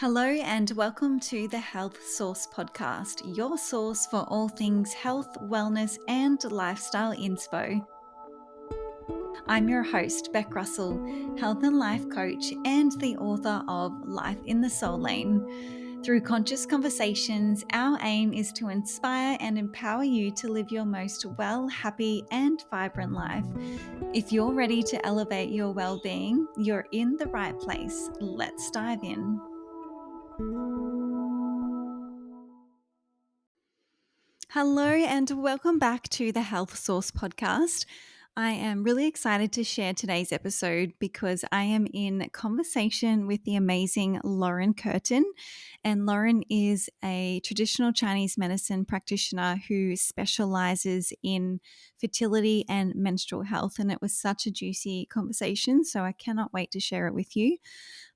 Hello and welcome to the Health Source Podcast, your source for all things health, wellness, and lifestyle inspo. I'm your host, Beck Russell, health and life coach and the author of Life in the Soul Lane. Through conscious conversations, our aim is to inspire and empower you to live your most well, happy, and vibrant life. If you're ready to elevate your well-being, you're in the right place. Let's dive in. Hello and welcome back to the Health Source Podcast. I am really excited to share today's episode because I am in conversation with the amazing Curtin. And Lauren is a traditional Chinese medicine practitioner who specializes in fertility and menstrual health. And it was such a juicy conversation, so I cannot wait to share it with you.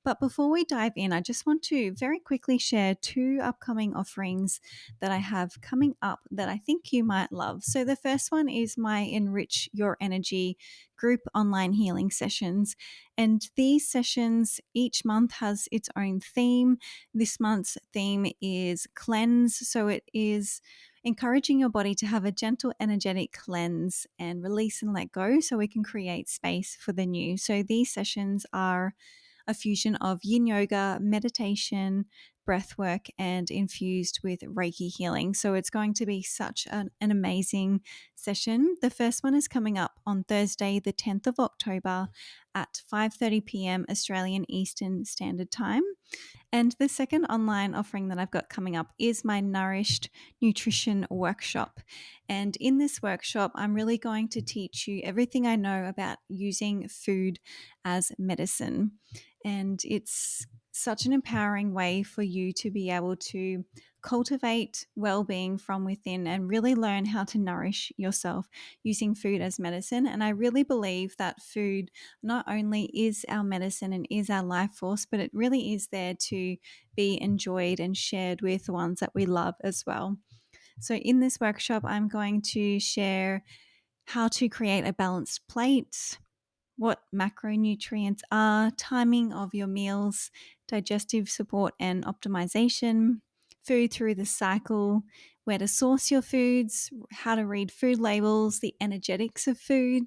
But before we dive in, I just want to very quickly share two upcoming offerings that I have coming up that I think you might love. So the first one is my Enrich Your Energy group online healing sessions. And these sessions each month has its own theme. This month's theme is cleanse. So it is encouraging your body to have a gentle, energetic cleanse and release and let go so we can create space for the new. So these sessions are a fusion of yin yoga, meditation, breath work, and infused with Reiki healing. So it's going to be such an amazing session. The first one is coming up on Thursday, the 10th of October at 5:30 p.m. Australian Eastern Standard Time. And the second online offering that I've got coming up is my Nourished Nutrition Workshop. And in this workshop, I'm really going to teach you everything I know about using food as medicine. And it's such an empowering way for you to be able to cultivate well-being from within and really learn how to nourish yourself using food as medicine. And I really believe that food not only is our medicine and is our life force, but it really is there to be enjoyed and shared with the ones that we love as well. So in this workshop, I'm going to share how to create a balanced plate, what macronutrients are, timing of your meals, digestive support and optimization, food through the cycle, where to source your foods, how to read food labels, the energetics of food,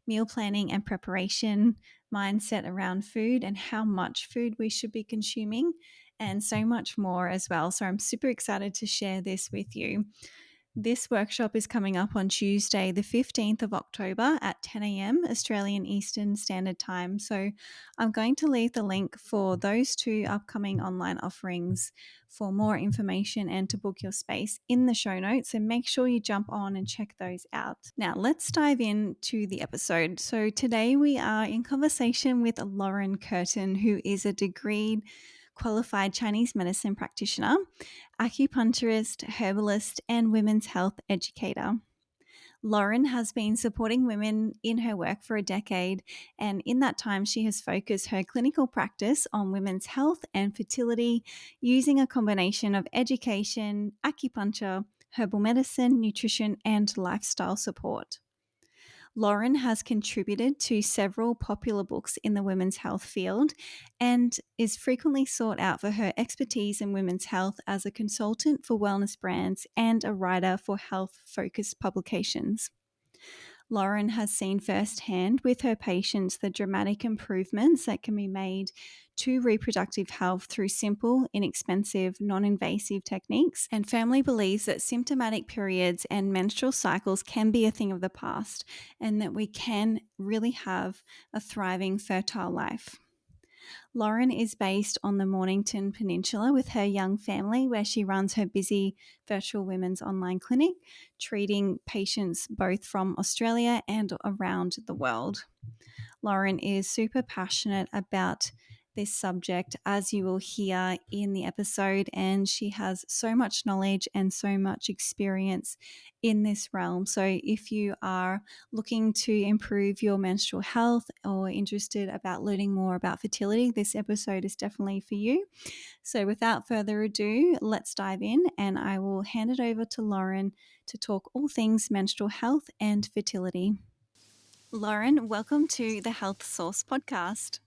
meal planning and preparation, mindset around food and how much food we should be consuming, and so much more as well. So I'm super excited to share this with you. This workshop is coming up on Tuesday, the 15th of October at 10 a.m. Australian Eastern Standard Time. So I'm going to leave the link for those two upcoming online offerings for more information and to book your space in the show notes. So make sure you jump on and check those out. Now, let's dive into the episode. So today we are in conversation with Curtin, who is a degreed qualified Chinese medicine practitioner, acupuncturist, herbalist, and women's health educator. Lauren has been supporting women in her work for a decade, and in that time, she has focused her clinical practice on women's health and fertility using a combination of education, acupuncture, herbal medicine, nutrition, and lifestyle support. Lauren has contributed to several popular books in the women's health field and is frequently sought out for her expertise in women's health as a consultant for wellness brands and a writer for health-focused publications. Lauren has seen firsthand with her patients the dramatic improvements that can be made to reproductive health through simple, inexpensive, non-invasive techniques, and firmly believes that symptomatic periods and menstrual cycles can be a thing of the past and that we can really have a thriving, fertile life. Lauren is based on the Mornington Peninsula with her young family, where she runs her busy virtual women's online clinic, treating patients both from Australia and around the world. Lauren is super passionate about this subject, as you will hear in the episode, and she has so much knowledge and so much experience in this realm. So if you are looking to improve your menstrual health or interested about learning more about fertility, this episode is definitely for you. So without further ado, let's dive in, and I will hand it over to Lauren to talk all things menstrual health and fertility. Lauren, welcome to the Health Source podcast.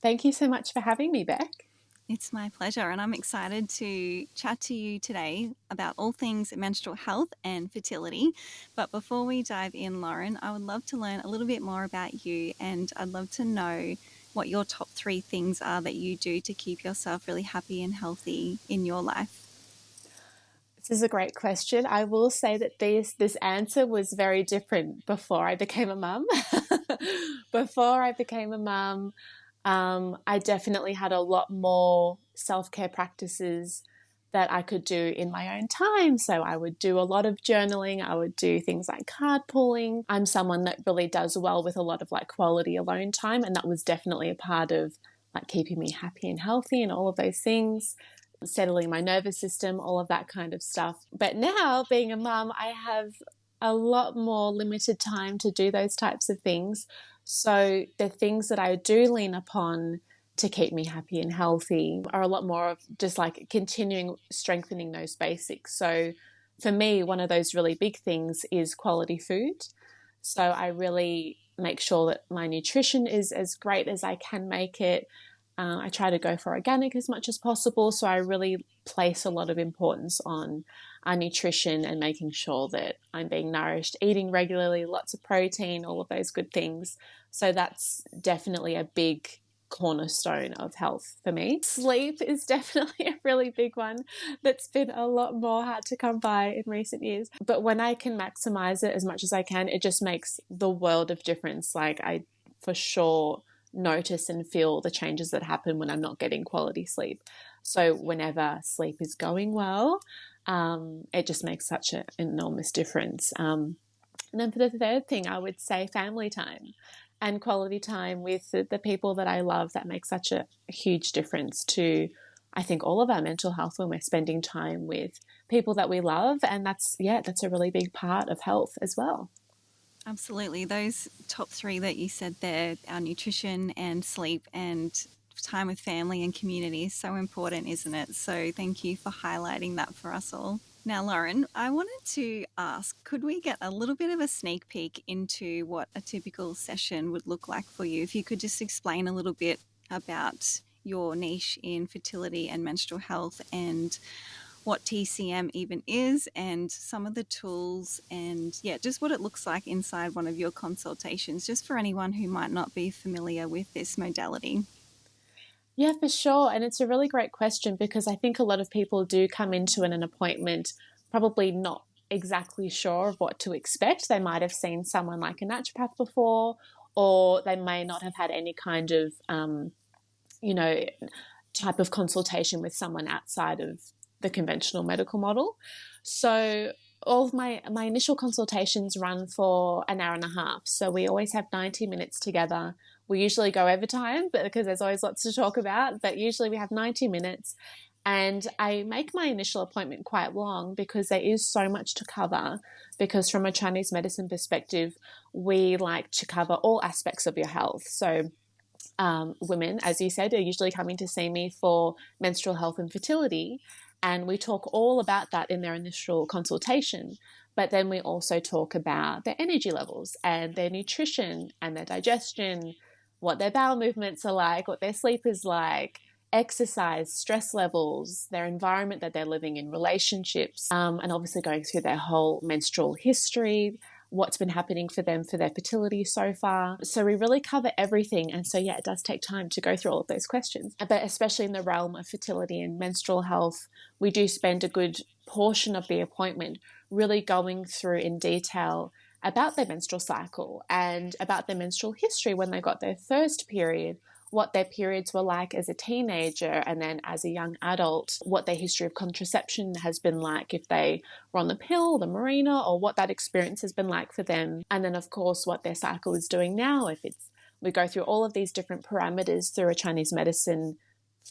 Thank you so much for having me, Beck. It's my pleasure, and I'm excited to chat to you today about all things menstrual health and fertility. But before we dive in, Lauren, I would love to learn a little bit more about you, and I'd love to know what your top 3 things are that you do to keep yourself really happy and healthy in your life. This is a great question. I will say that this answer was very different before I became a mum. Before I became a mum, I definitely had a lot more self-care practices that I could do in my own time. So I would do a lot of journaling. I would do things like card pulling. I'm someone that really does well with a lot of like quality alone time. And that was definitely a part of like keeping me happy and healthy and all of those things, settling my nervous system, all of that kind of stuff. But now, being a mum, I have a lot more limited time to do those types of things. So the things that I do lean upon to keep me happy and healthy are a lot more of just like continuing strengthening those basics. So for me, one of those really big things is quality food. So I really make sure that my nutrition is as great as I can make it. I try to go for organic as much as possible. So I really place a lot of importance on our nutrition and making sure that I'm being nourished, eating regularly, lots of protein, all of those good things. So that's definitely a big cornerstone of health for me. Sleep is definitely a really big one that's been a lot more hard to come by in recent years. But when I can maximize it as much as I can, it just makes the world of difference. Like I for sure notice and feel the changes that happen when I'm not getting quality sleep. So whenever sleep is going well, it just makes such an enormous difference. And then for the third thing, I would say family time and quality time with the people that I love. That makes such a huge difference to, I think, all of our mental health when we're spending time with people that we love. And that's a really big part of health as well. Absolutely. Those top 3 that you said there, our nutrition and sleep and time with family and community is so important, isn't it? So thank you for highlighting that for us all. Now, Lauren, I wanted to ask, could we get a little bit of a sneak peek into what a typical session would look like for you? If you could just explain a little bit about your niche in fertility and menstrual health and what TCM even is and some of the tools and just what it looks like inside one of your consultations, just for anyone who might not be familiar with this modality. Yeah, for sure. And it's a really great question because I think a lot of people do come into an appointment probably not exactly sure of what to expect. They might have seen someone like a naturopath before, or they may not have had any kind of, you know, type of consultation with someone outside of the conventional medical model. So all of my initial consultations run for an hour and a half. So we always have 90 minutes together. We usually go over time because there's always lots to talk about, but usually we have 90 minutes. And I make my initial appointment quite long because there is so much to cover. Because from a Chinese medicine perspective, we like to cover all aspects of your health. So women, as you said, are usually coming to see me for menstrual health and fertility. And we talk all about that in their initial consultation. But then we also talk about their energy levels and their nutrition and their digestion, what their bowel movements are like, what their sleep is like, exercise, stress levels, their environment that they're living in, relationships, and obviously going through their whole menstrual history, what's been happening for them for their fertility so far. So we really cover everything. And so, it does take time to go through all of those questions. But especially in the realm of fertility and menstrual health, we do spend a good portion of the appointment really going through in detail about their menstrual cycle and about their menstrual history when they got their first period, what their periods were like as a teenager and then as a young adult, what their history of contraception has been like, if they were on the pill, the Mirena, or what that experience has been like for them. And then, of course, what their cycle is doing now. We go through all of these different parameters through a Chinese medicine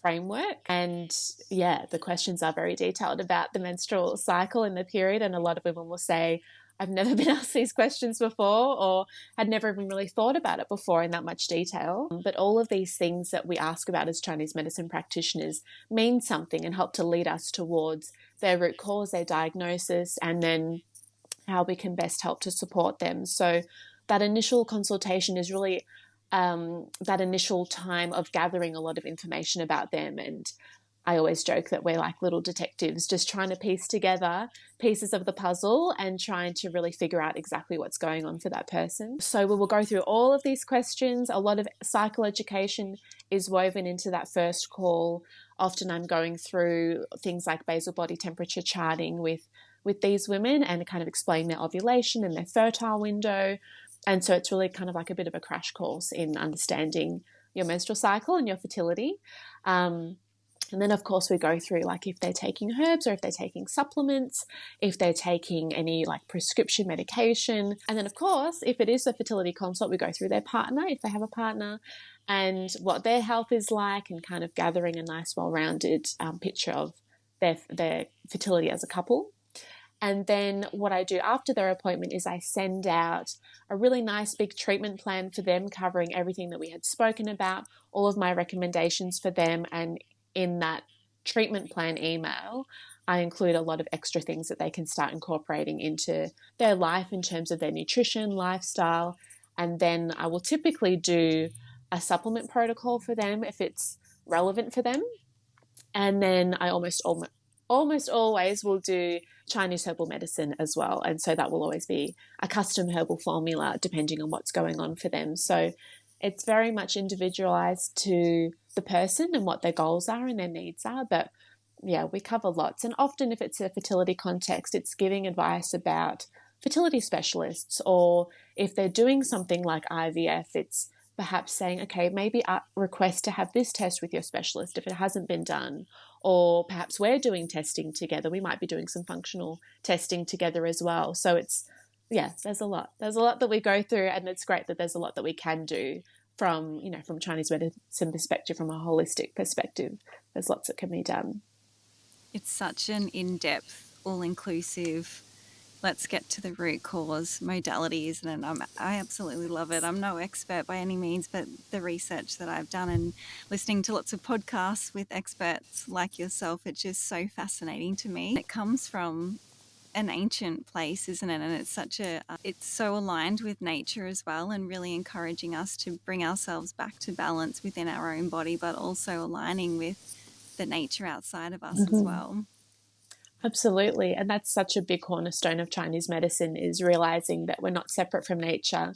framework. And the questions are very detailed about the menstrual cycle and the period. And a lot of women will say, I've never been asked these questions before, or had never even really thought about it before in that much detail. But all of these things that we ask about as Chinese medicine practitioners mean something and help to lead us towards their root cause, their diagnosis, and then how we can best help to support them. So that initial consultation is really that initial time of gathering a lot of information about them. And I always joke that we're like little detectives just trying to piece together pieces of the puzzle and trying to really figure out exactly what's going on for that person. So we will go through all of these questions. A lot of psychoeducation is woven into that first call. Often I'm going through things like basal body temperature charting with these women and kind of explain their ovulation and their fertile window. And so it's really kind of like a bit of a crash course in understanding your menstrual cycle and your fertility. And then, of course, we go through like if they're taking herbs or if they're taking supplements, if they're taking any like prescription medication. And then, of course, if it is a fertility consult, we go through their partner, if they have a partner, and what their health is like, and kind of gathering a nice, well-rounded picture of their fertility as a couple. And then what I do after their appointment is I send out a really nice big treatment plan for them, covering everything that we had spoken about, all of my recommendations for them. And in that treatment plan email, I include a lot of extra things that they can start incorporating into their life in terms of their nutrition, lifestyle. And then I will typically do a supplement protocol for them if it's relevant for them. And then I almost always will do Chinese herbal medicine as well. And so that will always be a custom herbal formula depending on what's going on for them. So it's very much individualized to the person and what their goals are and their needs are. But yeah, we cover lots. And often if it's a fertility context, it's giving advice about fertility specialists, or if they're doing something like IVF, it's perhaps saying, okay, maybe request to have this test with your specialist if it hasn't been done, or perhaps we're doing testing together. We might be doing some functional testing together as well. So it's, yeah, there's a lot that we go through, and it's great that there's a lot that we can do from, from Chinese medicine perspective, from a holistic perspective. There's lots that can be done. It's such an in-depth, all-inclusive, let's get to the root cause modality, isn't it? I absolutely love it. I'm no expert by any means, but the research that I've done and listening to lots of podcasts with experts like yourself, it's just so fascinating to me. It comes from an ancient place, isn't it? And it's so aligned with nature as well, and really encouraging us to bring ourselves back to balance within our own body, but also aligning with the nature outside of us as well. Absolutely. And that's such a big cornerstone of Chinese medicine, is realizing that we're not separate from nature.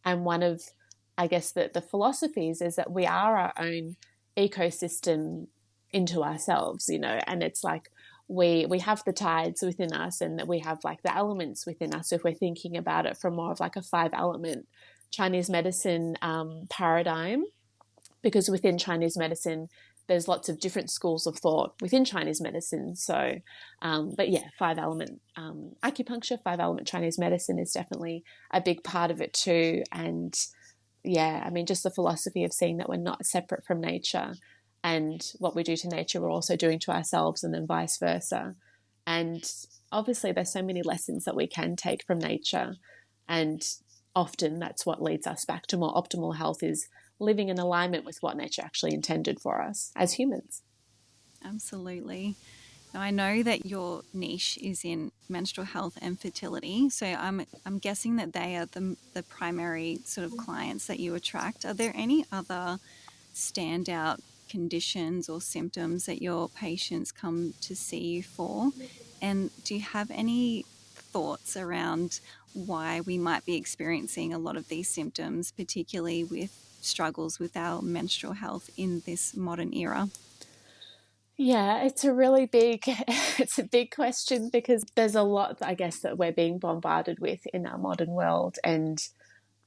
And one of, I guess, the philosophies is that we are our own ecosystem into ourselves, and it's like we have the tides within us, and that we have like the elements within us. If we're thinking about it from more of like a 5-element Chinese medicine paradigm, because within Chinese medicine, there's lots of different schools of thought within Chinese medicine. So, but yeah, 5-element acupuncture, 5-element Chinese medicine is definitely a big part of it too. And yeah, I mean, just the philosophy of seeing that we're not separate from nature, and what we do to nature, we're also doing to ourselves, and then vice versa. And obviously, there's so many lessons that we can take from nature. And often that's what leads us back to more optimal health, is living in alignment with what nature actually intended for us as humans. Absolutely. Now, I know that your niche is in menstrual health and fertility, so I'm guessing that they are the primary sort of clients that you attract. Are there any other standout conditions or symptoms that your patients come to see you for? And do you have any thoughts around why we might be experiencing a lot of these symptoms, particularly with struggles with our menstrual health in this modern era? Yeah, it's a really big it's a big question, because there's a lot, I guess, that we're being bombarded with in our modern world. And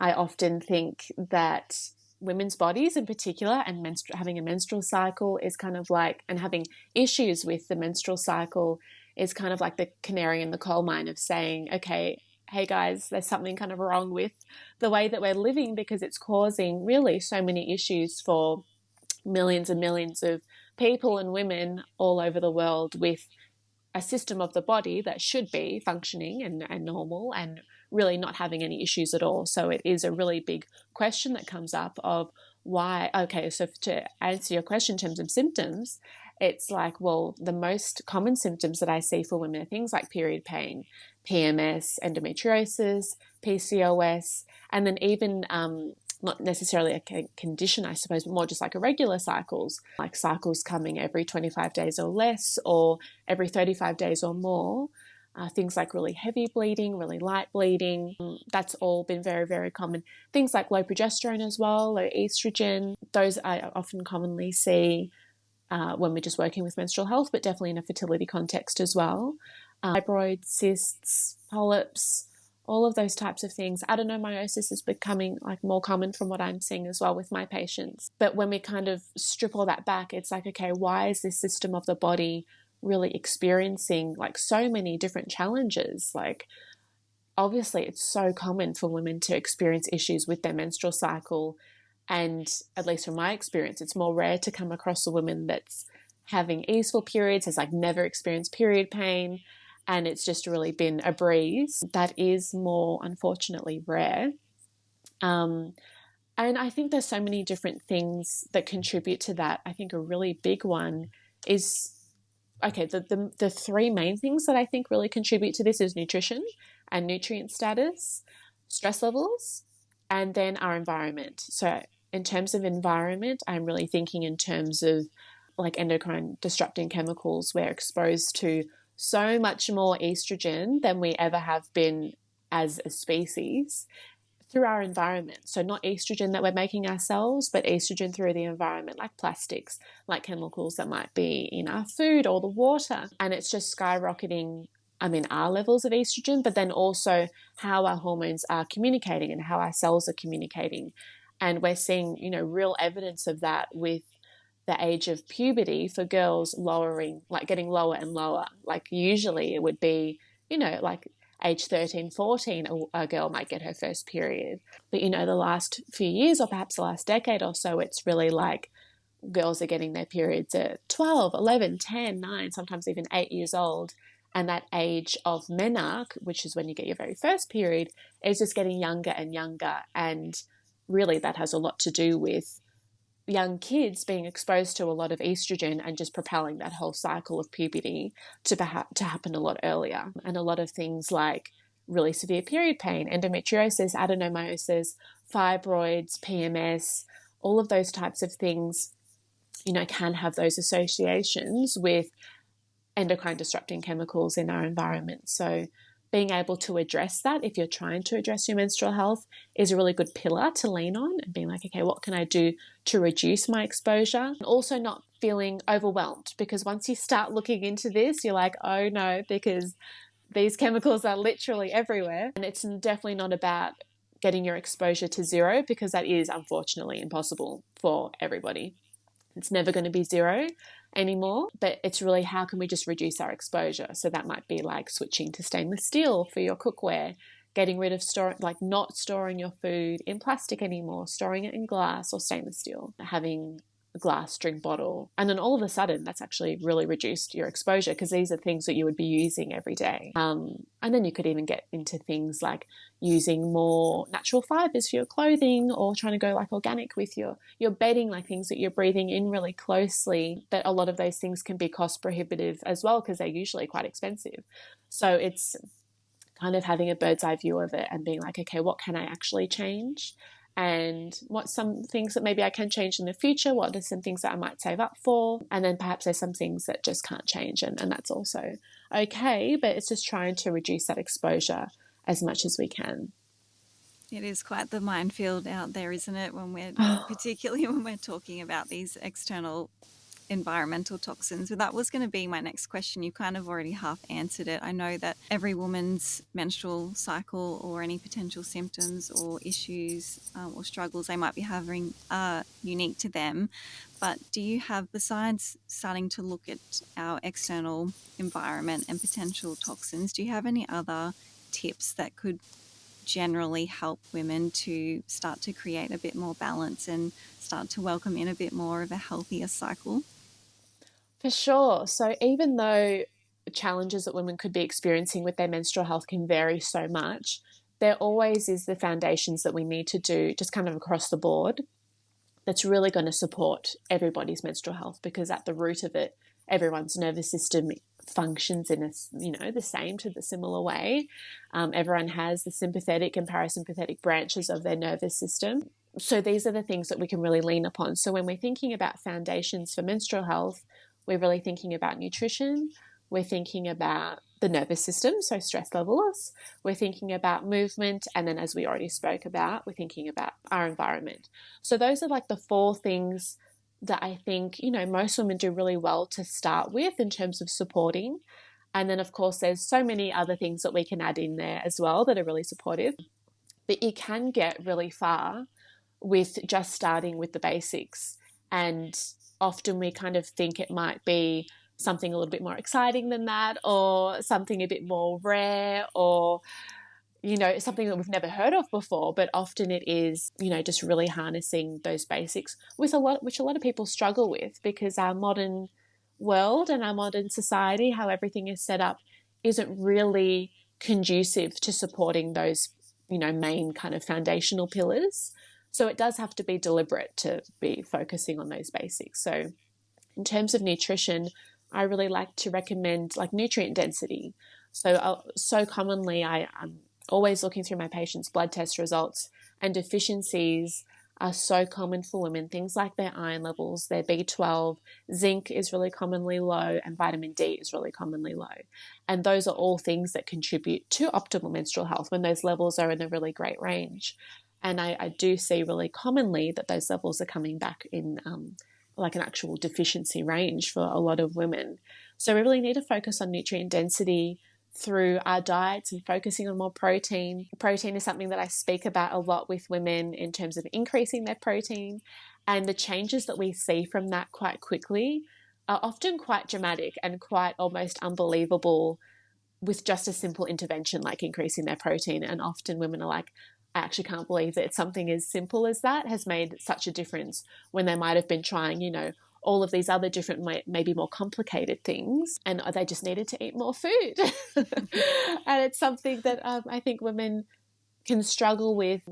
I often think that women's bodies in particular, and having a menstrual cycle is kind of like, and having issues with the menstrual cycle is kind of like the canary in the coal mine of saying, okay, hey guys, there's something kind of wrong with the way that we're living, because it's causing really so many issues for millions and millions of people and women all over the world, with a system of the body that should be functioning and normal, and really not having any issues at all. So it is a really big question that comes up of why. Okay, so to answer your question in terms of symptoms, it's like, well, the most common symptoms that I see for women are things like period pain, PMS, endometriosis, PCOS, and then even not necessarily a condition, I suppose, but more just like irregular cycles, like cycles coming every 25 days or less, or every 35 days or more. Things like really heavy bleeding, really light bleeding, that's all been very, very common. Things like low progesterone as well, low estrogen, those I often commonly see when we're just working with menstrual health, but definitely in a fertility context as well. Fibroids, cysts, polyps, all of those types of things. Adenomyosis is becoming like more common from what I'm seeing as well with my patients. But when we kind of strip all that back, it's like, okay, why is this system of the body really experiencing like so many different challenges? Like, obviously it's so common for women to experience issues with their menstrual cycle, and at least from my experience, it's more rare to come across a woman that's having easeful periods, has like never experienced period pain, and it's just really been a breeze. That is more, unfortunately, rare. And I think there's so many different things that contribute to that. I think a really big one is, okay, the three main things that I think really contribute to this is nutrition and nutrient status, stress levels, and then our environment. So in terms of environment, I'm really thinking in terms of like endocrine disrupting chemicals. We're exposed to so much more estrogen than we ever have been as a species through our environment. So not estrogen that we're making ourselves, but estrogen through the environment, like plastics, like chemicals that might be in our food or the water. And it's just skyrocketing, I mean, our levels of estrogen, but then also how our hormones are communicating and how our cells are communicating. And we're seeing, real evidence of that with the age of puberty for girls lowering, like getting lower and lower. Like usually it would be, like age 13, 14, a girl might get her first period. But, the last few years or perhaps the last decade or so, it's really like girls are getting their periods at 12, 11, 10, 9, sometimes even 8 years old. And that age of menarche, which is when you get your very first period, is just getting younger and younger. And really that has a lot to do with young kids being exposed to a lot of estrogen and just propelling that whole cycle of puberty to happen a lot earlier. And a lot of things like really severe period pain, endometriosis, adenomyosis, fibroids, PMS, all of those types of things, can have those associations with endocrine disrupting chemicals in our environment. So being able to address that, if you're trying to address your menstrual health, is a really good pillar to lean on and being like, okay, what can I do to reduce my exposure? And also not feeling overwhelmed, because once you start looking into this, you're like, oh no, because these chemicals are literally everywhere. And it's definitely not about getting your exposure to zero, because that is unfortunately impossible for everybody. It's never going to be zero anymore, but it's really how can we just reduce our exposure? So that might be like switching to stainless steel for your cookware, getting rid of not storing your food in plastic anymore, storing it in glass or stainless steel, having a glass drink bottle. And then all of a sudden that's actually really reduced your exposure, because these are things that you would be using every day. And then you could even get into things like using more natural fibers for your clothing, or trying to go like organic with your bedding, like things that you're breathing in really closely. But a lot of those things can be cost prohibitive as well, because they're usually quite expensive. So it's kind of having a bird's eye view of it and being like, okay, what can I actually change? And what's some things that maybe I can change in the future? What are some things that I might save up for? And then perhaps there's some things that just can't change, and that's also okay, but it's just trying to reduce that exposure as much as we can. It is quite the minefield out there, isn't it? Particularly when we're talking about these external environmental toxins. But that was going to be my next question. You kind of already half answered it. I know that every woman's menstrual cycle or any potential symptoms or issues or struggles they might be having are unique to them. But do you have, besides starting to look at our external environment and potential toxins, do you have any other tips that could generally help women to start to create a bit more balance and start to welcome in a bit more of a healthier cycle? For sure. So even though challenges that women could be experiencing with their menstrual health can vary so much, there always is the foundations that we need to do just kind of across the board that's really going to support everybody's menstrual health, because at the root of it, everyone's nervous system functions in the same to the similar way. Everyone has the sympathetic and parasympathetic branches of their nervous system. So these are the things that we can really lean upon. So when we're thinking about foundations for menstrual health, we're really thinking about nutrition, we're thinking about the nervous system, so stress levels, we're thinking about movement, and then as we already spoke about, we're thinking about our environment. So those are like the four things that I think, most women do really well to start with in terms of supporting. And then, of course, there's so many other things that we can add in there as well that are really supportive. But you can get really far with just starting with the basics. And often we kind of think it might be something a little bit more exciting than that, or something a bit more rare, or something that we've never heard of before. But often it is, just really harnessing those basics with which a lot of people struggle with, because our modern world and our modern society, how everything is set up, isn't really conducive to supporting those, main kind of foundational pillars. So it does have to be deliberate to be focusing on those basics. So in terms of nutrition, I really like to recommend like nutrient density. So commonly I'm always looking through my patients' blood test results, and deficiencies are so common for women. Things like their iron levels, their B12, zinc is really commonly low, and vitamin D is really commonly low. And those are all things that contribute to optimal menstrual health when those levels are in a really great range. And I do see really commonly that those levels are coming back in like an actual deficiency range for a lot of women. So we really need to focus on nutrient density through our diets and focusing on more protein. Protein is something that I speak about a lot with women in terms of increasing their protein, and the changes that we see from that quite quickly are often quite dramatic and quite almost unbelievable with just a simple intervention like increasing their protein. And often women are like, I actually can't believe that something as simple as that has made such a difference, when they might have been trying, all of these other different, maybe more complicated things, and they just needed to eat more food. And it's something that I think women can struggle with,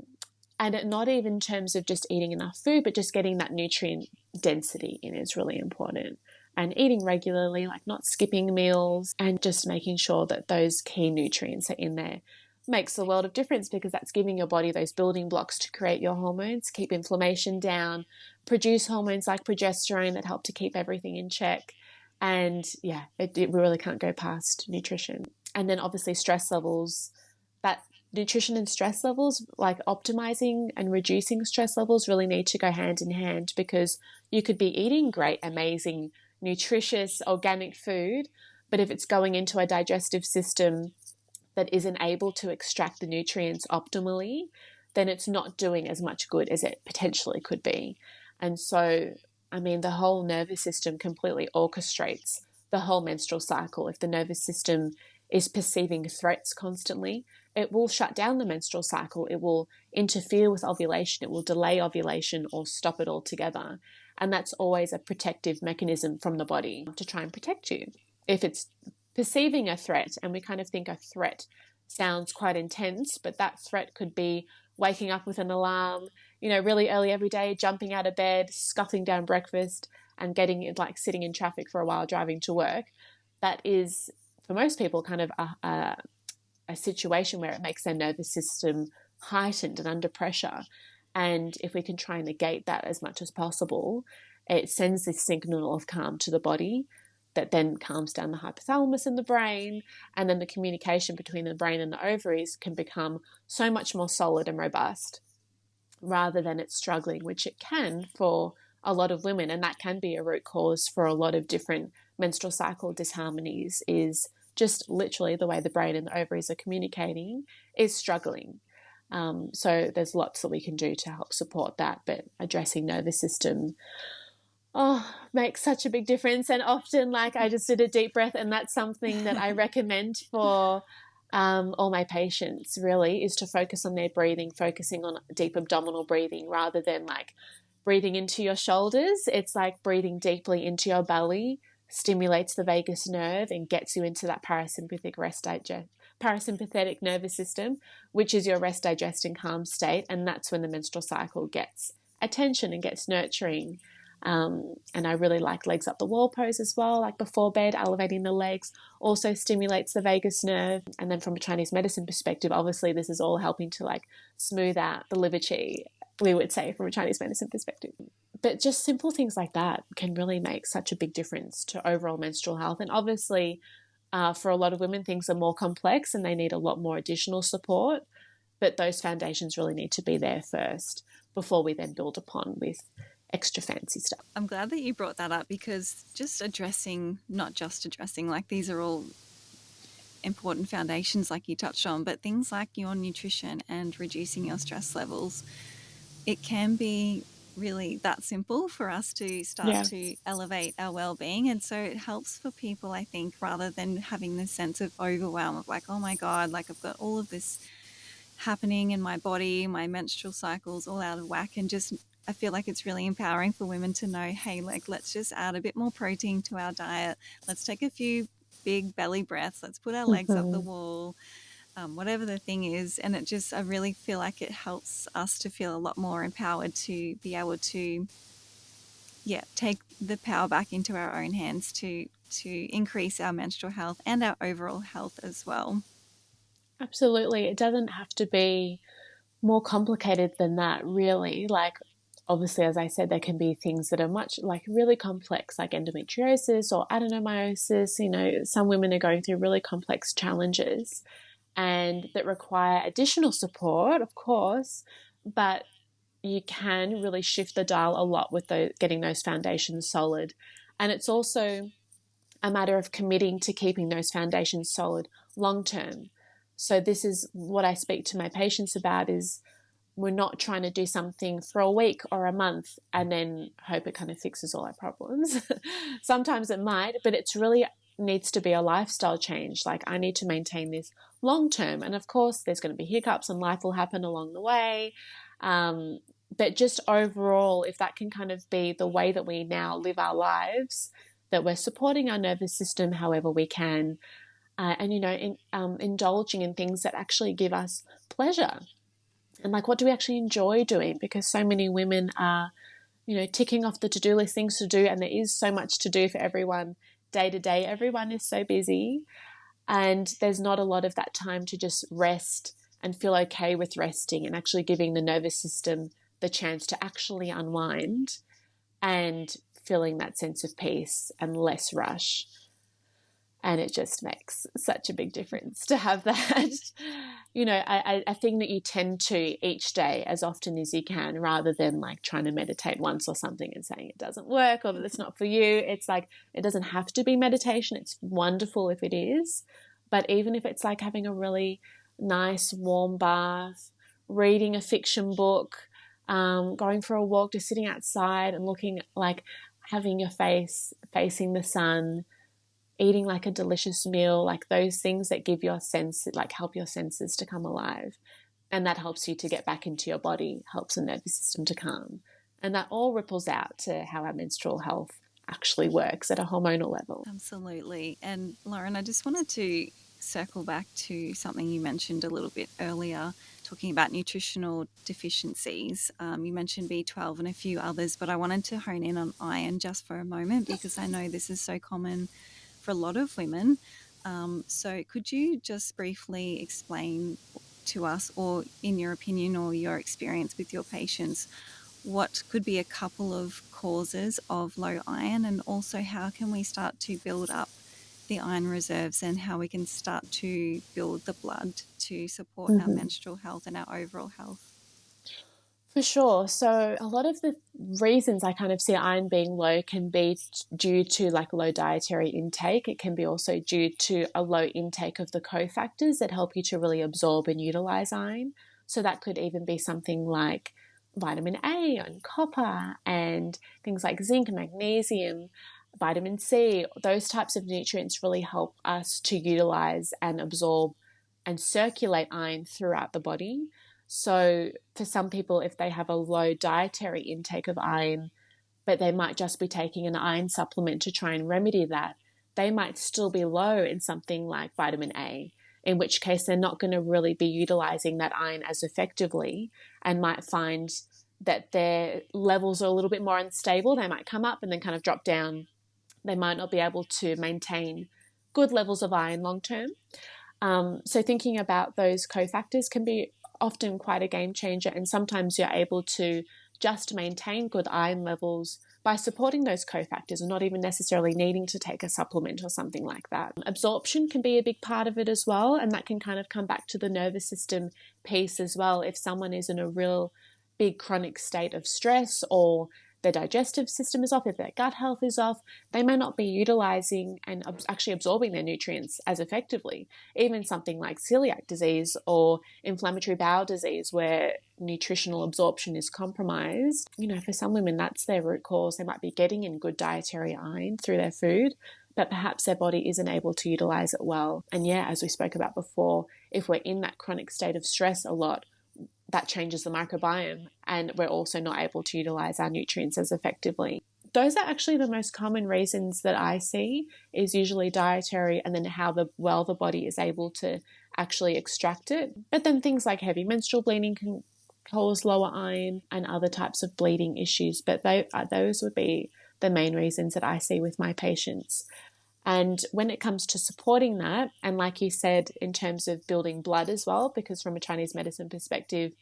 and not even in terms of just eating enough food, but just getting that nutrient density in is really important. And eating regularly, like not skipping meals, and just making sure that those key nutrients are in there makes a world of difference, because that's giving your body those building blocks to create your hormones, keep inflammation down, produce hormones like progesterone that help to keep everything in check. And yeah, we really can't go past nutrition. And then obviously stress levels, that nutrition and stress levels, like optimizing and reducing stress levels, really need to go hand in hand, because you could be eating great, amazing, nutritious, organic food, but if it's going into a digestive system that isn't able to extract the nutrients optimally, then it's not doing as much good as it potentially could be. And so, the whole nervous system completely orchestrates the whole menstrual cycle. If the nervous system is perceiving threats constantly, it will shut down the menstrual cycle. It will interfere with ovulation. It will delay ovulation or stop it altogether. And that's always a protective mechanism from the body to try and protect you. If it's perceiving a threat, and we kind of think a threat sounds quite intense, but that threat could be waking up with an alarm, really early every day, jumping out of bed, scuffling down breakfast, and getting like sitting in traffic for a while driving to work. That is, for most people, kind of a situation where it makes their nervous system heightened and under pressure. And if we can try and negate that as much as possible, it sends this signal of calm to the body that then calms down the hypothalamus in the brain, and then the communication between the brain and the ovaries can become so much more solid and robust, rather than it struggling, which it can for a lot of women. And that can be a root cause for a lot of different menstrual cycle disharmonies, is just literally the way the brain and the ovaries are communicating is struggling. So there's lots that we can do to help support that, but addressing nervous system makes such a big difference. And often, like, I just did a deep breath, and that's something that I recommend for all my patients, really, is to focus on their breathing, focusing on deep abdominal breathing rather than like breathing into your shoulders. It's like breathing deeply into your belly stimulates the vagus nerve and gets you into that parasympathetic nervous system, which is your rest, digest, and calm state. And that's when the menstrual cycle gets attention and gets nurturing. And I really like legs up the wall pose as well, like before bed, elevating the legs also stimulates the vagus nerve. And then from a Chinese medicine perspective, obviously this is all helping to like smooth out the liver qi we would say from a Chinese medicine perspective. But just simple things like that can really make such a big difference to overall menstrual health. And obviously, for a lot of women, things are more complex and they need a lot more additional support. But those foundations really need to be there first before we then build upon with extra fancy stuff. I'm glad that you brought that up, because not just addressing, like these are all important foundations like you touched on, but things like your nutrition and reducing your stress levels, it can be really that simple for us to start Yeah. to elevate our well-being. And so it helps for people, I think, rather than having this sense of overwhelm of like, oh my God, like I've got all of this happening in my body, my menstrual cycle's all out of whack. And just, I feel like it's really empowering for women to know, hey, like let's just add a bit more protein to our diet. Let's take a few big belly breaths. Let's put our legs up the wall, whatever the thing is. And it just, I really feel like it helps us to feel a lot more empowered to be able to, yeah, take the power back into our own hands to increase our menstrual health and our overall health as well. Absolutely. It doesn't have to be more complicated than that, really. Like, obviously, as I said, there can be things that are much like really complex, like endometriosis or adenomyosis. You know, some women are going through really complex challenges and that require additional support, of course, but you can really shift the dial a lot with getting those foundations solid. And it's also a matter of committing to keeping those foundations solid long term. So this is what I speak to my patients about, is we're not trying to do something for a week or a month and then hope it kind of fixes all our problems. Sometimes it might, but it's really needs to be a lifestyle change. Like, I need to maintain this long term. And of course, there's going to be hiccups and life will happen along the way. But just overall, if that can kind of be the way that we now live our lives, that we're supporting our nervous system however we can, and, you know, indulging in things that actually give us pleasure. And like, what do we actually enjoy doing? Because so many women are, you know, ticking off the to-do list things to do, and there is so much to do for everyone day to day. Everyone is so busy, and there's not a lot of that time to just rest and feel okay with resting and actually giving the nervous system the chance to actually unwind and feeling that sense of peace and less rush. And it just makes such a big difference to have that, you know, a thing that you tend to each day as often as you can, rather than like trying to meditate once or something and saying it doesn't work or that it's not for you. It's like, it doesn't have to be meditation. It's wonderful if it is. But even if it's like having a really nice warm bath, reading a fiction book, going for a walk, just sitting outside and looking, like having your face facing the sun, eating like a delicious meal, like those things that give your sense, like help your senses to come alive. And that helps you to get back into your body, helps the nervous system to calm. And that all ripples out to how our menstrual health actually works at a hormonal level. Absolutely. And Lauren, I just wanted to circle back to something you mentioned a little bit earlier, talking about nutritional deficiencies. You mentioned B12 and a few others, but I wanted to hone in on iron just for a moment, because I know this is so common for a lot of women. So could you just briefly explain to us, or in your opinion or your experience with your patients, what could be a couple of causes of low iron, and also how can we start to build up the iron reserves and how we can start to build the blood to support our menstrual health and our overall health? For sure. So a lot of the reasons I kind of see iron being low can be due to like low dietary intake. It can be also due to a low intake of the cofactors that help you to really absorb and utilize iron. So that could even be something like vitamin A and copper and things like zinc, magnesium, vitamin C. Those types of nutrients really help us to utilize and absorb and circulate iron throughout the body. So for some people, if they have a low dietary intake of iron, but they might just be taking an iron supplement to try and remedy that, they might still be low in something like vitamin A, in which case they're not going to really be utilizing that iron as effectively and might find that their levels are a little bit more unstable. They might come up and then kind of drop down. They might not be able to maintain good levels of iron long term. So thinking about those cofactors can be often quite a game changer. And sometimes you're able to just maintain good iron levels by supporting those cofactors and not even necessarily needing to take a supplement or something like that. Absorption can be a big part of it as well, and that can kind of come back to the nervous system piece as well. If someone is in a real big chronic state of stress, or their digestive system is off, if their gut health is off, they may not be utilizing and actually absorbing their nutrients as effectively. Even something like celiac disease or inflammatory bowel disease, where nutritional absorption is compromised, for some women, that's their root cause. They might be getting in good dietary iron through their food, but perhaps their body isn't able to utilize it well. And yeah, as we spoke about before, if we're in that chronic state of stress a lot, that changes the microbiome, and we're also not able to utilize our nutrients as effectively. Those are actually the most common reasons that I see, is usually dietary, and then how the body is able to actually extract it. But then things like heavy menstrual bleeding can cause lower iron and other types of bleeding issues. But those would be the main reasons that I see with my patients. And when it comes to supporting that, and like you said, in terms of building blood as well, because from a Chinese medicine perspective,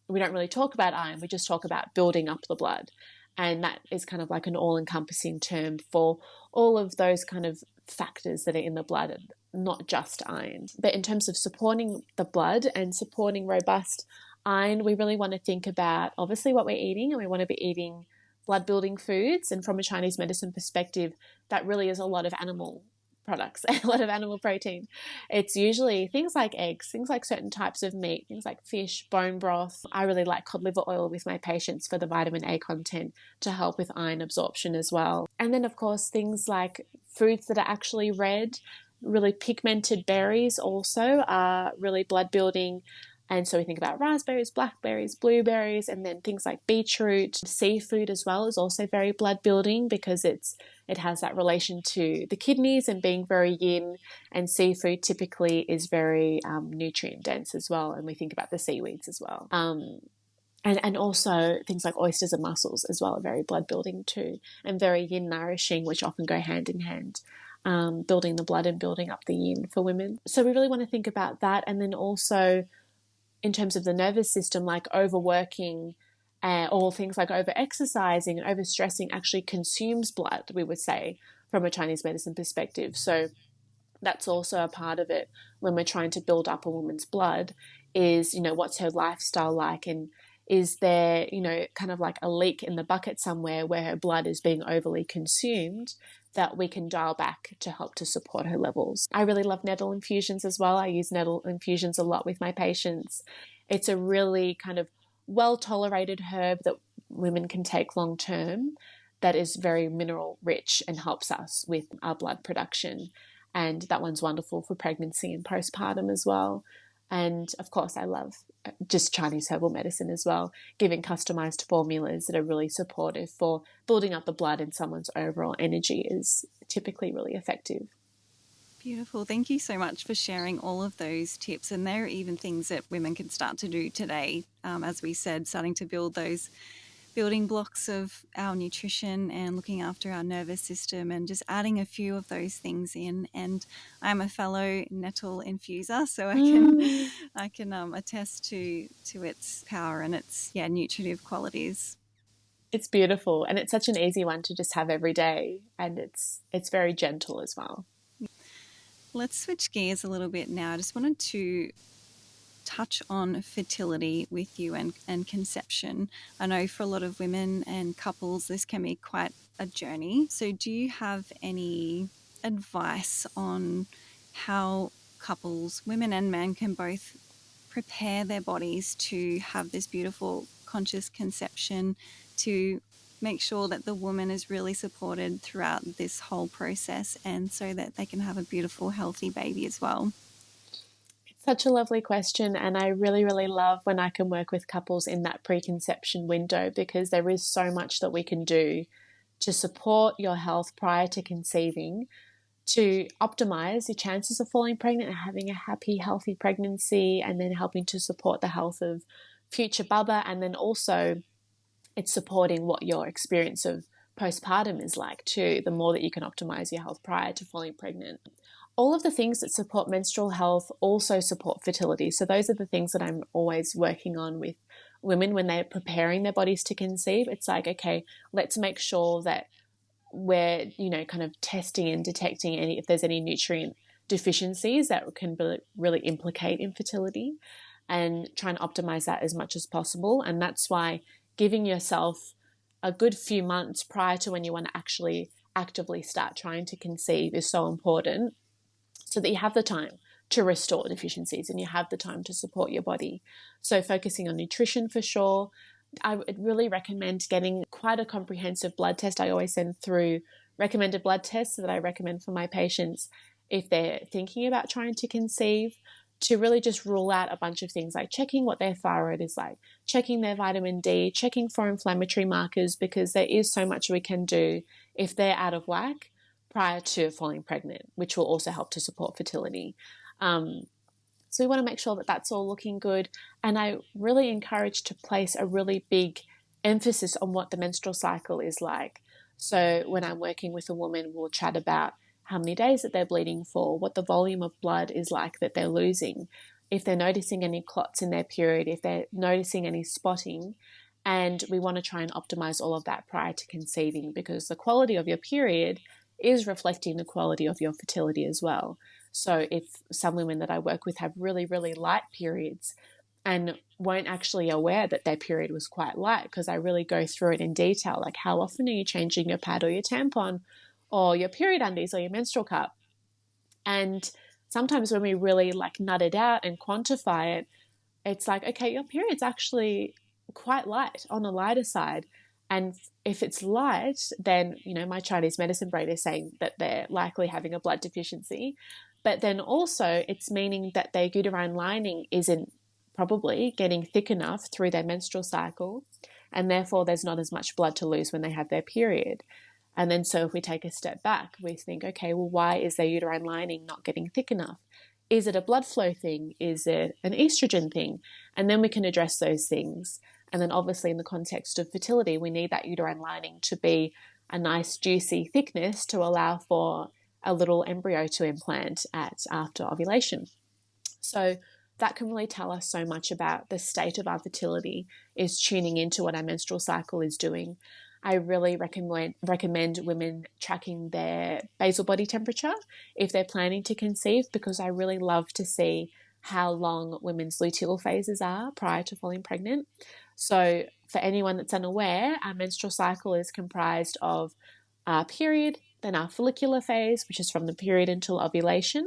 we don't really talk about iron, we just talk about building up the blood. And that is kind of like an all-encompassing term for all of those kind of factors that are in the blood, not just iron. But in terms of supporting the blood and supporting robust iron, we really want to think about obviously what we're eating, and we want to be eating blood building foods. And from a Chinese medicine perspective, that really is a lot of animal products, a lot of animal protein. It's usually things like eggs, things like certain types of meat, things like fish, bone broth. I really like cod liver oil with my patients for the vitamin A content to help with iron absorption as well. And then, of course, things like foods that are actually red, really pigmented berries also are really blood building. And so we think about raspberries, blackberries, blueberries, and then things like beetroot. Seafood as well is also very blood building, because it has that relation to the kidneys and being very yin, and seafood typically is very nutrient dense as well. And we think about the seaweeds as well. And also things like oysters and mussels as well are very blood building too, and very yin nourishing, which often go hand in hand. Building the blood and building up the yin for women. So we really want to think about that. And then also, in terms of the nervous system, like overworking or things like over-exercising and over-stressing actually consumes blood, we would say, from a Chinese medicine perspective. So that's also a part of it when we're trying to build up a woman's blood is, what's her lifestyle like, and is there, kind of like a leak in the bucket somewhere where her blood is being overly consumed, that we can dial back to help to support her levels. I really love nettle infusions as well. I use nettle infusions a lot with my patients. It's a really kind of well-tolerated herb that women can take long term, that is very mineral rich and helps us with our blood production. And that one's wonderful for pregnancy and postpartum as well. And of course, I love just Chinese herbal medicine as well, giving customized formulas that are really supportive for building up the blood, and someone's overall energy is typically really effective. Beautiful. Thank you so much for sharing all of those tips. And there are even things that women can start to do today, as we said, starting to build those building blocks of our nutrition and looking after our nervous system, and just adding a few of those things in. And I'm a fellow nettle infuser, so I can attest to its power and its nutritive qualities. It's beautiful, and it's such an easy one to just have every day, and it's very gentle as well. Let's switch gears a little bit now. I just wanted to touch on fertility with you and conception. I know for a lot of women and couples, this can be quite a journey. So do you have any advice on how couples, women and men, can both prepare their bodies to have this beautiful conscious conception, to make sure that the woman is really supported throughout this whole process, and so that they can have a beautiful, healthy baby as well? Such a lovely question, and I really, really love when I can work with couples in that preconception window, because there is so much that we can do to support your health prior to conceiving, to optimize your chances of falling pregnant and having a happy, healthy pregnancy, and then helping to support the health of future baba. And then also it's supporting what your experience of postpartum is like too, the more that you can optimize your health prior to falling pregnant. all of the things that support menstrual health also support fertility. So those are the things that I'm always working on with women when they're preparing their bodies to conceive. It's like, okay, let's make sure that we're, kind of testing and detecting if there's any nutrient deficiencies that can really implicate infertility, and try and optimize that as much as possible. And that's why giving yourself a good few months prior to when you want to actually actively start trying to conceive is so important, so that you have the time to restore deficiencies and you have the time to support your body. So focusing on nutrition for sure. I would really recommend getting quite a comprehensive blood test. I always send through recommended blood tests that I recommend for my patients if they're thinking about trying to conceive, to really just rule out a bunch of things like checking what their thyroid is like, checking their vitamin D, checking for inflammatory markers, because there is so much we can do if they're out of whack prior to falling pregnant, which will also help to support fertility. So we want to make sure that that's all looking good. And I really encourage to place a really big emphasis on what the menstrual cycle is like. So when I'm working with a woman, we'll chat about how many days that they're bleeding for, what the volume of blood is like that they're losing, if they're noticing any clots in their period, if they're noticing any spotting. And we want to try and optimize all of that prior to conceiving, because the quality of your period is reflecting the quality of your fertility as well. So if some women that I work with have really, really light periods and weren't actually aware that their period was quite light, because I really go through it in detail, like how often are you changing your pad or your tampon or your period undies or your menstrual cup. And sometimes when we really nut it out and quantify it, it's like, okay, your period's actually quite light, on the lighter side. And if it's light, then, my Chinese medicine brain is saying that they're likely having a blood deficiency. But then also it's meaning that their uterine lining isn't probably getting thick enough through their menstrual cycle. And therefore there's not as much blood to lose when they have their period. And then so if we take a step back, we think, okay, well, why is their uterine lining not getting thick enough? Is it a blood flow thing? Is it an estrogen thing? And then we can address those things. And then obviously in the context of fertility, we need that uterine lining to be a nice juicy thickness to allow for a little embryo to implant after ovulation. So that can really tell us so much about the state of our fertility, is tuning into what our menstrual cycle is doing. I really recommend women tracking their basal body temperature if they're planning to conceive, because I really love to see how long women's luteal phases are prior to falling pregnant. So for anyone that's unaware, our menstrual cycle is comprised of our period, then our follicular phase, which is from the period until ovulation,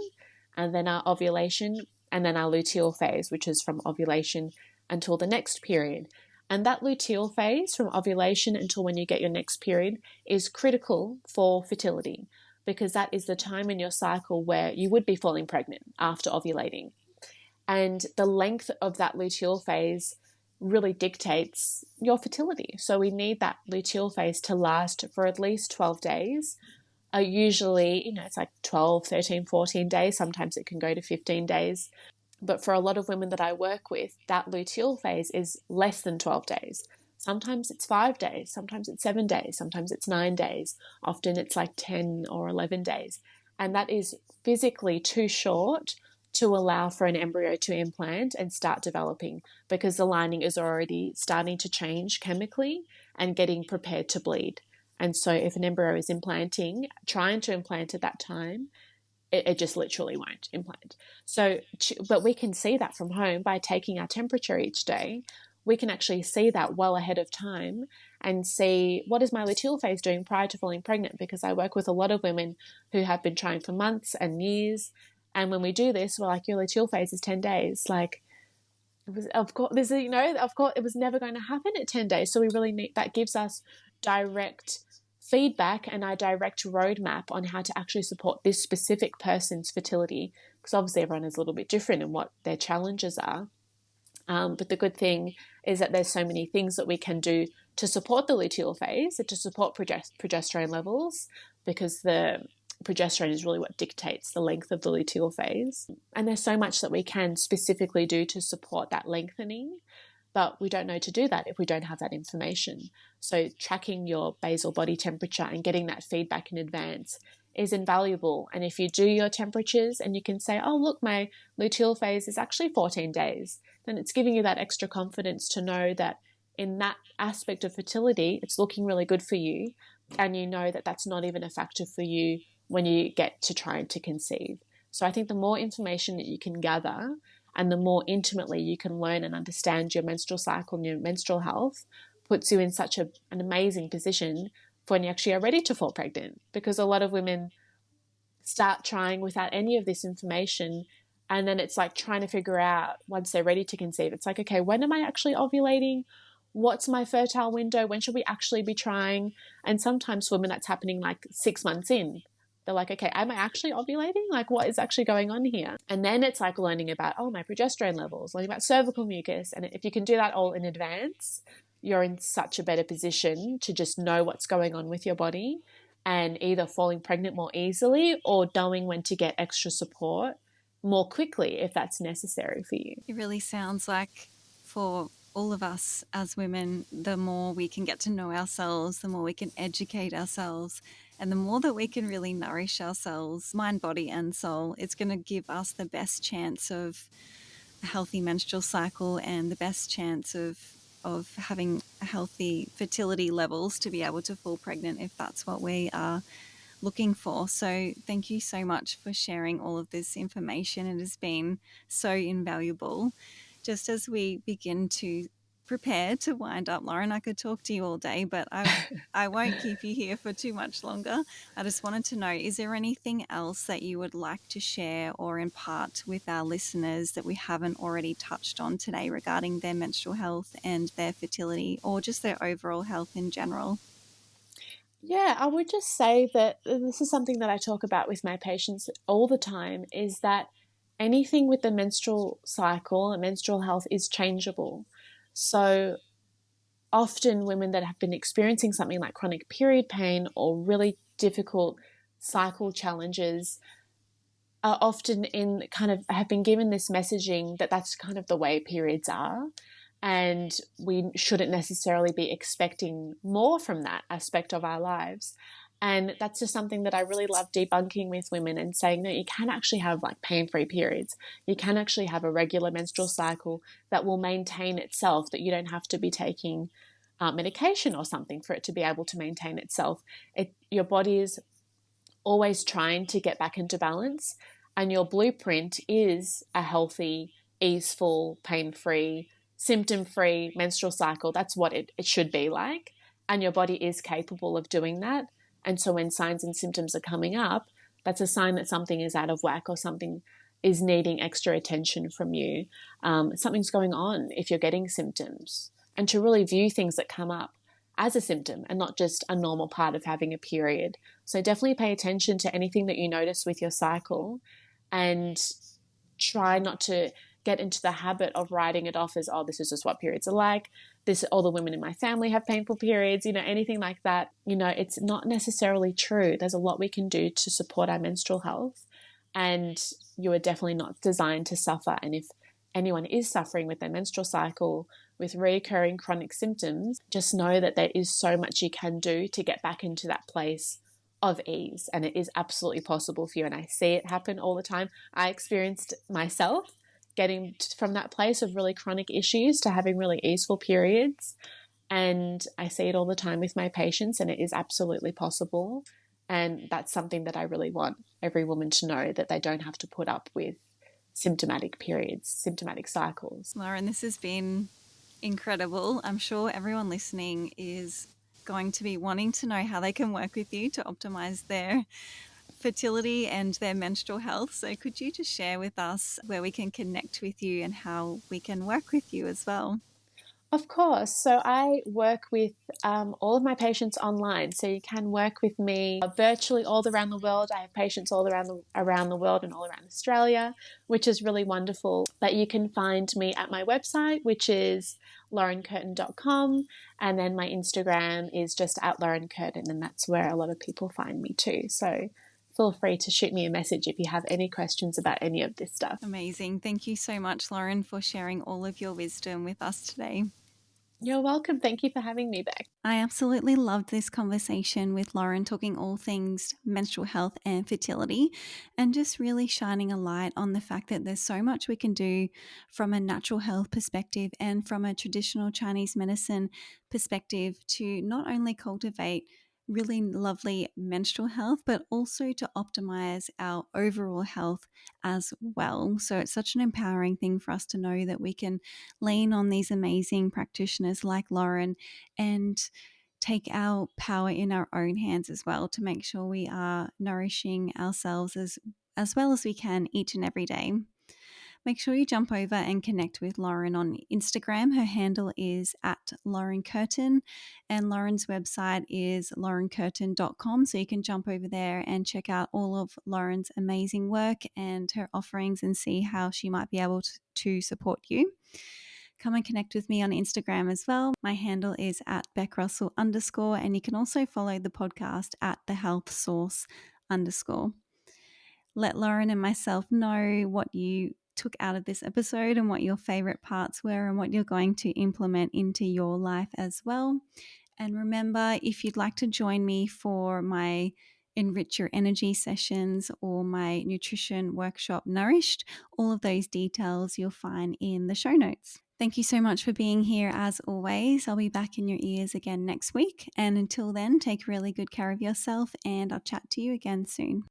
and then our ovulation, and then our luteal phase, which is from ovulation until the next period. And that luteal phase from ovulation until when you get your next period is critical for fertility, because that is the time in your cycle where you would be falling pregnant after ovulating. And the length of that luteal phase really dictates your fertility. So we need that luteal phase to last for at least 12 days. Usually, it's like 12, 13, 14 days. Sometimes it can go to 15 days. But for a lot of women that I work with, that luteal phase is less than 12 days. Sometimes it's 5 days, sometimes it's 7 days, sometimes it's 9 days. Often it's like 10 or 11 days. And that is physically too short to allow for an embryo to implant and start developing, because the lining is already starting to change chemically and getting prepared to bleed. And so if an embryo is trying to implant at that time, it just literally won't implant. So, but we can see that from home by taking our temperature each day. We can actually see that well ahead of time and see, what is my luteal phase doing prior to falling pregnant? Because I work with a lot of women who have been trying for months and years. And when we do this, we're like, your luteal phase is 10 days. Like, of course, of course, it was never going to happen at 10 days. So we really need, that gives us direct feedback and our direct roadmap on how to actually support this specific person's fertility, because obviously everyone is a little bit different in what their challenges are. But the good thing is that there's so many things that we can do to support the luteal phase and to support progesterone levels, because the progesterone is really what dictates the length of the luteal phase. And there's so much that we can specifically do to support that lengthening, but we don't know to do that if we don't have that information. So tracking your basal body temperature and getting that feedback in advance is invaluable. And if you do your temperatures and you can say, oh, look, my luteal phase is actually 14 days, then it's giving you that extra confidence to know that in that aspect of fertility, it's looking really good for you. And you know that that's not even a factor for you when you get to trying to conceive. So I think the more information that you can gather and the more intimately you can learn and understand your menstrual cycle and your menstrual health puts you in such an amazing position for when you actually are ready to fall pregnant. Because a lot of women start trying without any of this information, and then it's like trying to figure out once they're ready to conceive, it's like, okay, when am I actually ovulating? What's my fertile window? When should we actually be trying? And sometimes for women that's happening like 6 months in. They're like, okay, am I actually ovulating? Like, what is actually going on here? And then it's like learning about, oh, my progesterone levels, learning about cervical mucus. And if you can do that all in advance, you're in such a better position to just know what's going on with your body and either falling pregnant more easily or knowing when to get extra support more quickly if that's necessary for you. It really sounds like for all of us as women, the more we can get to know ourselves, the more we can educate ourselves, and the more that we can really nourish ourselves, mind, body, and soul, it's going to give us the best chance of a healthy menstrual cycle and the best chance of having healthy fertility levels to be able to fall pregnant if that's what we are looking for. So thank you so much for sharing all of this information. It has been so invaluable. Just as we begin to prepare to wind up, Lauren, I could talk to you all day, but I won't keep you here for too much longer. I just wanted to know, is there anything else that you would like to share or impart with our listeners that we haven't already touched on today regarding their menstrual health and their fertility, or just their overall health in general? Yeah, I would just say that this is something that I talk about with my patients all the time, is that anything with the menstrual cycle and menstrual health is changeable. So often women that have been experiencing something like chronic period pain or really difficult cycle challenges are often in kind of have been given this messaging that that's kind of the way periods are. And we shouldn't necessarily be expecting more from that aspect of our lives. And that's just something that I really love debunking with women and saying, no, you can actually have like pain-free periods. You can actually have a regular menstrual cycle that will maintain itself, that you don't have to be taking medication or something for it to be able to maintain itself. Your body is always trying to get back into balance, and your blueprint is a healthy, easeful, pain-free, symptom-free menstrual cycle. That's what it should be like, and your body is capable of doing that. And so when signs and symptoms are coming up, that's a sign that something is out of whack or something is needing extra attention from you. Something's going on if you're getting symptoms, and to really view things that come up as a symptom and not just a normal part of having a period. So definitely pay attention to anything that you notice with your cycle, and try not to get into the habit of writing it off as, oh, this is just what periods are like. All the women in my family have painful periods, anything like that. It's not necessarily true. There's a lot we can do to support our menstrual health, and you are definitely not designed to suffer. And if anyone is suffering with their menstrual cycle with recurring chronic symptoms, just know that there is so much you can do to get back into that place of ease. And it is absolutely possible for you. And I see it happen all the time. I experienced myself getting from that place of really chronic issues to having really easeful periods. And I see it all the time with my patients, and it is absolutely possible. And that's something that I really want every woman to know, that they don't have to put up with symptomatic periods, symptomatic cycles. Lauren, this has been incredible. I'm sure everyone listening is going to be wanting to know how they can work with you to optimize their fertility and their menstrual health. So, could you just share with us where we can connect with you and how we can work with you as well? Of course. So I work with all of my patients online. So you can work with me virtually all around the world. I have patients all around the world and all around Australia, which is really wonderful. But you can find me at my website, which is laurencurtin.com. And then my Instagram is just at laurencurtin, and that's where a lot of people find me too. So feel free to shoot me a message if you have any questions about any of this stuff. Amazing. Thank you so much, Lauren, for sharing all of your wisdom with us today. You're welcome. Thank you for having me back. I absolutely loved this conversation with Lauren, talking all things menstrual health and fertility, and just really shining a light on the fact that there's so much we can do from a natural health perspective and from a traditional Chinese medicine perspective to not only cultivate really lovely menstrual health, but also to optimize our overall health as well. So it's such an empowering thing for us to know that we can lean on these amazing practitioners like Lauren and take our power in our own hands as well to make sure we are nourishing ourselves as well as we can each and every day. Make sure you jump over and connect with Lauren on Instagram. Her handle is at Lauren Curtin, and Lauren's website is laurencurtin.com. So you can jump over there and check out all of Lauren's amazing work and her offerings and see how she might be able to support you. Come and connect with me on Instagram as well. My handle is at BeckRussell_, and you can also follow the podcast at the Health Source _. Let Lauren and myself know what you took out of this episode and what your favorite parts were and what you're going to implement into your life as well. And remember, if you'd like to join me for my Enrich Your Energy sessions or my nutrition workshop, Nourished, all of those details you'll find in the show notes. Thank you so much for being here as always. I'll be back in your ears again next week. And until then, take really good care of yourself, and I'll chat to you again soon.